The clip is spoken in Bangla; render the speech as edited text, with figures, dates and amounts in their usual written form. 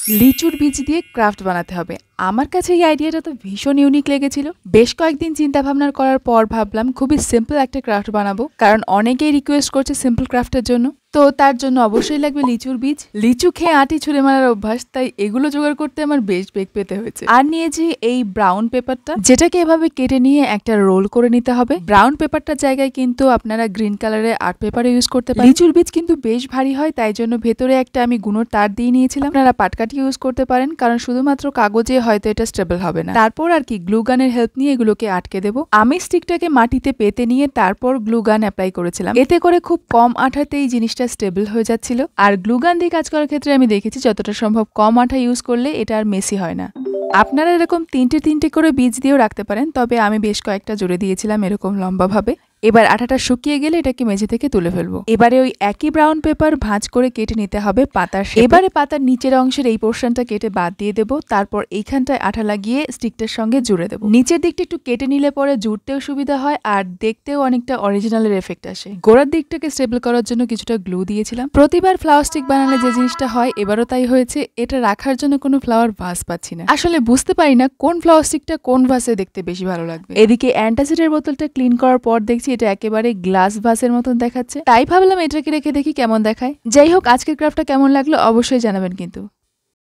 লিচুর বীজ দিয়ে ক্রাফট বানাতে হবে। আমার কাছে এই আইডিয়াটা তো ভীষণ ইউনিক লেগেছিল। বেশ কয়েকদিন চিন্তা ভাবনা করার পর ভাবলাম খুবই সিম্পল একটা ক্রাফট বানাবো, কারণ অনেকেই রিকোয়েস্ট করছে সিম্পল ক্রাফটের জন্য। তো তার জন্য অবশ্যই লাগবে লিচুর বীজ। লিচু খেয়ে আটি ছুঁড়ে মারার অভ্যাস, তাই এগুলো জোগাড় করতে আমার বেশ বেগ পেতে হয়েছে। আর নিয়েছি এই ব্রাউন পেপারটা, যেটাকে এভাবে কেটে নিয়ে একটা রোল করে নিতে হবে। ব্রাউন পেপারটার জায়গায় কিন্তু আপনারা গ্রিন কালারের আর্ট পেপার ইউজ করতে পারেন। লিচুর বীজ কিন্তু বেশ ভারী হয়, তাই জন্য ভেতরে একটা আমি গুনোর তার দিয়ে নিয়েছিলাম। আপনারা পাটকাঠি ইউজ করতে পারেন, কারণ শুধুমাত্র কাগজে হয়তো এটা স্টেবল হবে না। তারপর আর কি গ্লু গানের হেল্প নিয়ে এগুলোকে আটকে দেবো। আমি স্টিকটাকে মাটিতে পেতে নিয়ে তারপর গ্লু গান অ্যাপ্লাই করেছিলাম। এতে করে খুব কম আঠাতেই জিনিসটা স্টেবল হয়ে যাচ্ছিল। আর গ্লু গান দিয়ে কাজ করার ক্ষেত্রে আমি দেখেছি যতটা সম্ভব কম আঠা ইউজ করলে এটা আর মেসি হয় না। আপনারা এরকম তিনটে করে বীজ দিয়েও রাখতে পারেন, তবে আমি বেশ কয়েকটা জুড়ে দিয়েছিলাম এরকম লম্বাভাবে। এবার আঠাটা শুকিয়ে গেলে এটাকে মেঝে থেকে তুলে ফেলবো। এবারে ওই একই ব্রাউন পেপার ভাঁজ করে কেটে নিতে হবে পাতার শেপে। এবারে পাতার নিচের অংশের এই পোর্শনটা কেটে বাদ দিয়ে দেবো। তারপর এইখানটায় আঠা লাগিয়ে স্টিকটার সঙ্গে জুড়ে দেবো। নিচের দিকটা একটু কেটে নিলে পরে জুড়তেও সুবিধা হয় আর দেখতেও অনেকটা অরিজিনালের এফেক্ট আসে। গোড়ার দিকটাকে স্টেবল করার জন্য কিছুটা গ্লু দিয়েছিলাম। প্রতিবার ফ্লাওয়ার স্টিক বানালে যে জিনিসটা হয়, এবারও তাই হয়েছে। এটা রাখার জন্য কোনো ফ্লাওয়ার ভাস পাচ্ছি না। আসলে বুঝতে পারি না কোন ফ্লাওয়ার স্টিকটা কোন ভাসে দেখতে বেশি ভালো লাগবে। এদিকে অ্যান্টাসিডের বোতলটা ক্লিন করার পর দেখছি এটা একেবারে গ্লাস ভাসের মতন দেখাচ্ছে, তাই ভাবলাম এটাকে রেখে দেখি কেমন দেখায়। যাই হোক, আজকের ক্রাফটটা কেমন লাগলো অবশ্যই জানাবেন কিন্তু।